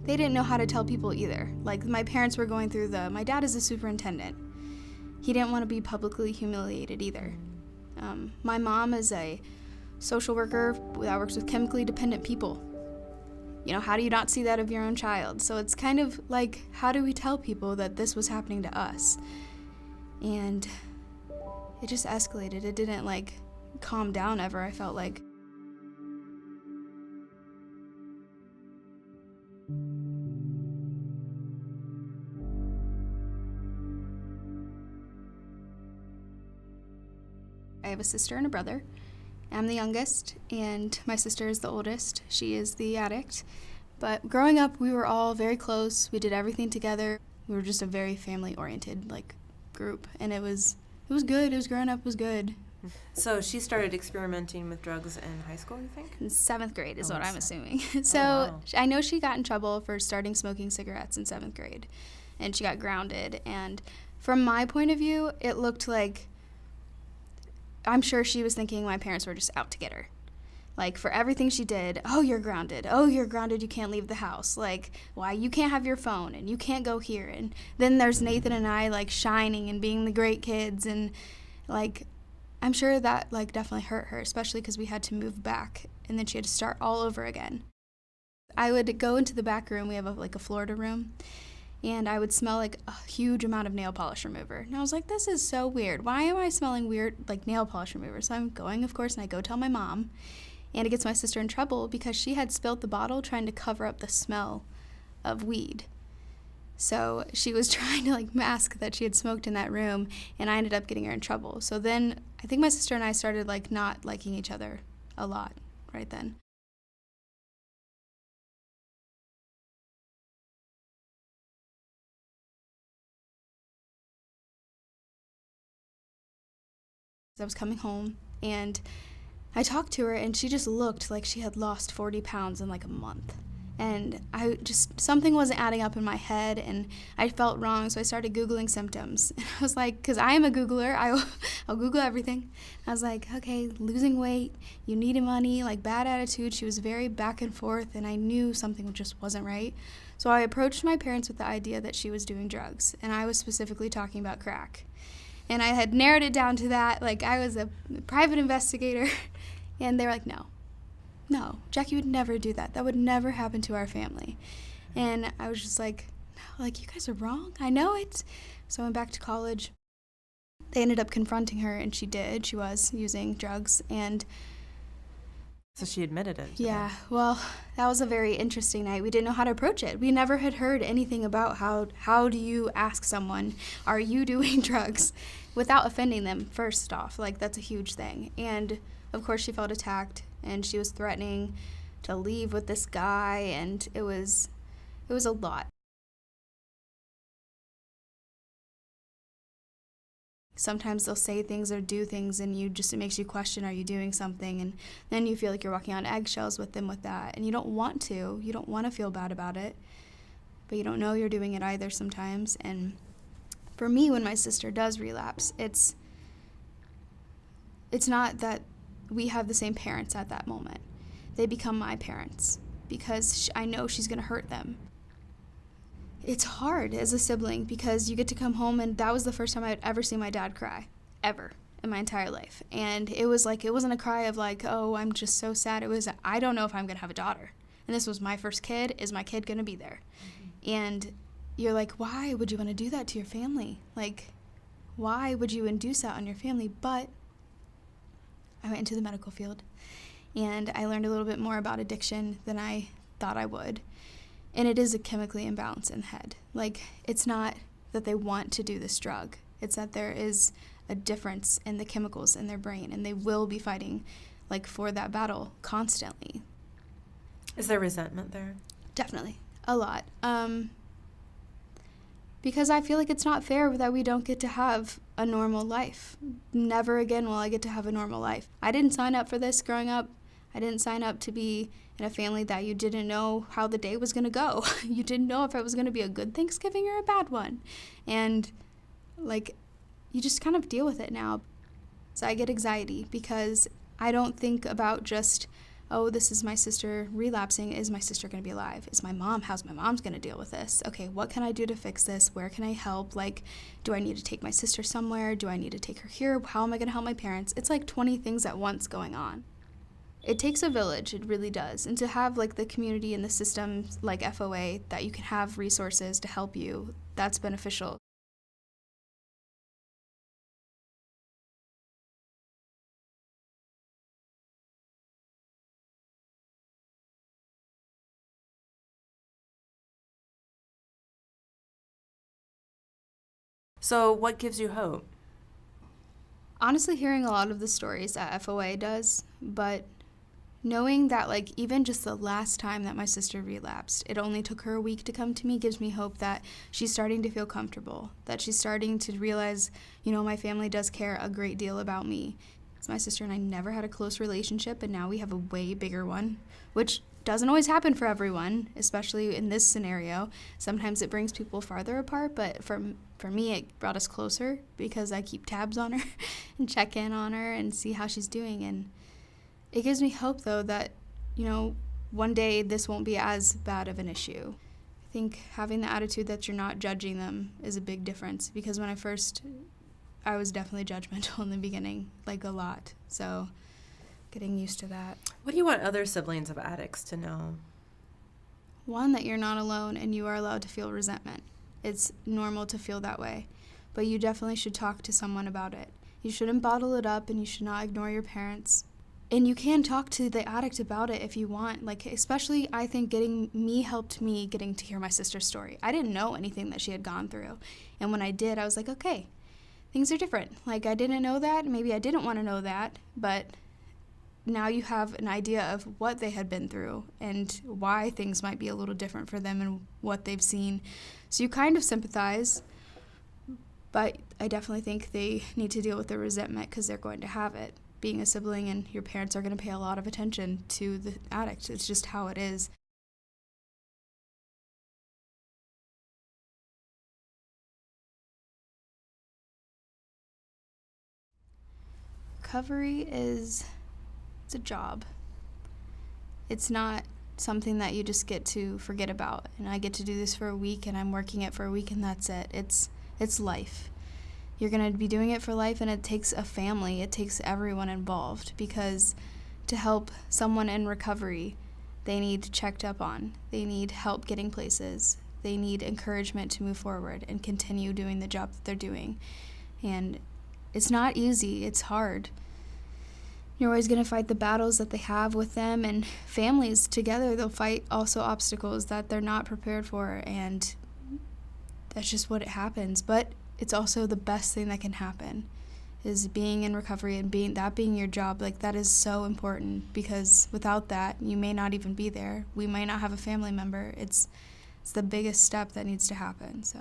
they didn't know how to tell people either. Like, my parents were going through my dad is a superintendent. He didn't want to be publicly humiliated either. My mom is a social worker that works with chemically dependent people. You know, how do you not see that of your own child? So it's kind of like, how do we tell people that this was happening to us? And it just escalated. It didn't, like, calm down ever, I felt like. I have a sister and a brother. I'm the youngest, and my sister is the oldest. She is the addict. But growing up, we were all very close. We did everything together. We were just a very family-oriented, like, group, and it was good. It was growing up was good. So she started experimenting with drugs in high school, you think? In 7th grade is what I'm assuming. So wow. I know she got in trouble for starting smoking cigarettes in 7th grade, and she got grounded. And from my point of view, it looked like, I'm sure she was thinking my parents were just out to get her. Like, for everything she did, oh, you're grounded. Oh, you're grounded, you can't leave the house. Like, why, you can't have your phone, and you can't go here. And then there's Nathan and I, like, shining and being the great kids. And, like, I'm sure that, like, definitely hurt her, especially because we had to move back, and then she had to start all over again. I would go into the back room. We have, a Florida room. And I would smell, like, a huge amount of nail polish remover. And I was like, this is so weird. Why am I smelling weird, like, nail polish remover? So I'm going, of course, and I go tell my mom. And it gets my sister in trouble because she had spilled the bottle trying to cover up the smell of weed. So she was trying to, like, mask that she had smoked in that room, and I ended up getting her in trouble. So then I think my sister and I started, like, not liking each other a lot right then. I was coming home, and I talked to her, and she just looked like she had lost 40 pounds in, like, a month. And something wasn't adding up in my head, and I felt wrong, so I started Googling symptoms. And I was like, because I am a Googler, I'll Google everything. I was like, okay, losing weight, you need money, like, bad attitude. She was very back and forth, and I knew something just wasn't right. So I approached my parents with the idea that she was doing drugs, and I was specifically talking about crack. And I had narrowed it down to that, like, I was a private investigator, and they were like, no, Jackie would never do that. That would never happen to our family. And I was just like, no, like, you guys are wrong. I know it. So I went back to college. They ended up confronting her, and she did. She was using drugs, and so she admitted it. Yeah, well, that was a very interesting night. We didn't know how to approach it. We never had heard anything about how do you ask someone, are you doing drugs, without offending them, first off. Like, that's a huge thing. And, of course, she felt attacked, and she was threatening to leave with this guy, and it was a lot. Sometimes they'll say things or do things, and it makes you question, are you doing something? And then you feel like you're walking on eggshells with them with that, and you don't want to. You don't want to feel bad about it, but you don't know you're doing it either sometimes. And for me, when my sister does relapse, it's not that we have the same parents at that moment. They become my parents because I know she's going to hurt them. It's hard as a sibling because you get to come home, and that was the first time I had ever seen my dad cry, ever, in my entire life. And it was like, it wasn't a cry of like, oh, I'm just so sad. It was, I don't know if I'm going to have a daughter. And this was my first kid. Is my kid going to be there? Mm-hmm. And you're like, why would you want to do that to your family? Like, why would you induce that on your family? But I went into the medical field, and I learned a little bit more about addiction than I thought I would. And it is a chemically imbalance in the head. Like, it's not that they want to do this drug. It's that there is a difference in the chemicals in their brain, and they will be fighting, like, for that battle constantly. Is there resentment there? Definitely. A lot. Because I feel like it's not fair that we don't get to have a normal life. Never again will I get to have a normal life. I didn't sign up for this growing up. I didn't sign up to be in a family that you didn't know how the day was going to go. You didn't know if it was going to be a good Thanksgiving or a bad one. And, like, you just kind of deal with it now. So I get anxiety because I don't think about just, oh, this is my sister relapsing. Is my sister going to be alive? Is my mom, how's my mom's going to deal with this? Okay, what can I do to fix this? Where can I help? Like, do I need to take my sister somewhere? Do I need to take her here? How am I going to help my parents? It's like 20 things at once going on. It takes a village, it really does. And to have like the community and the systems like FOA that you can have resources to help you, that's beneficial. So what gives you hope? Honestly, hearing a lot of the stories that FOA does, but knowing that like even just the last time that my sister relapsed, it only took her a week to come to me, gives me hope that she's starting to feel comfortable, that she's starting to realize, you know, my family does care a great deal about me. My sister and I never had a close relationship, and now we have a way bigger one, which doesn't always happen for everyone, especially in this scenario. Sometimes it brings people farther apart, but for me, it brought us closer because I keep tabs on her and check in on her and see how she's doing. And it gives me hope, though, that, you know, one day this won't be as bad of an issue. I think having the attitude that you're not judging them is a big difference, because when I was definitely judgmental in the beginning, like a lot. So getting used to that. What do you want other siblings of addicts to know? One, that you're not alone and you are allowed to feel resentment. It's normal to feel that way, but you definitely should talk to someone about it. You shouldn't bottle it up, and you should not ignore your parents. And you can talk to the addict about it if you want. Like, especially, I think helped me getting to hear my sister's story. I didn't know anything that she had gone through. And when I did, I was like, okay, things are different. Like, I didn't know that. Maybe I didn't want to know that, but now you have an idea of what they had been through and why things might be a little different for them and what they've seen. So you kind of sympathize, but I definitely think they need to deal with the resentment because they're going to have it. Being a sibling, and your parents are going to pay a lot of attention to the addict. It's just how it is. Recovery it's a job. It's not something that you just get to forget about. And I get to do this for a week, and I'm working it for a week, and that's it. It's life. You're going to be doing it for life, and it takes a family. It takes everyone involved, because to help someone in recovery, they need checked up on. They need help getting places. They need encouragement to move forward and continue doing the job that they're doing. And it's not easy. It's hard. You're always going to fight the battles that they have with them, and families together, they'll fight also obstacles that they're not prepared for, and that's just what it happens. But it's also the best thing that can happen, is being in recovery and being your job. Like, that is so important, because without that, you may not even be there. We might not have a family member. It's the biggest step that needs to happen, so.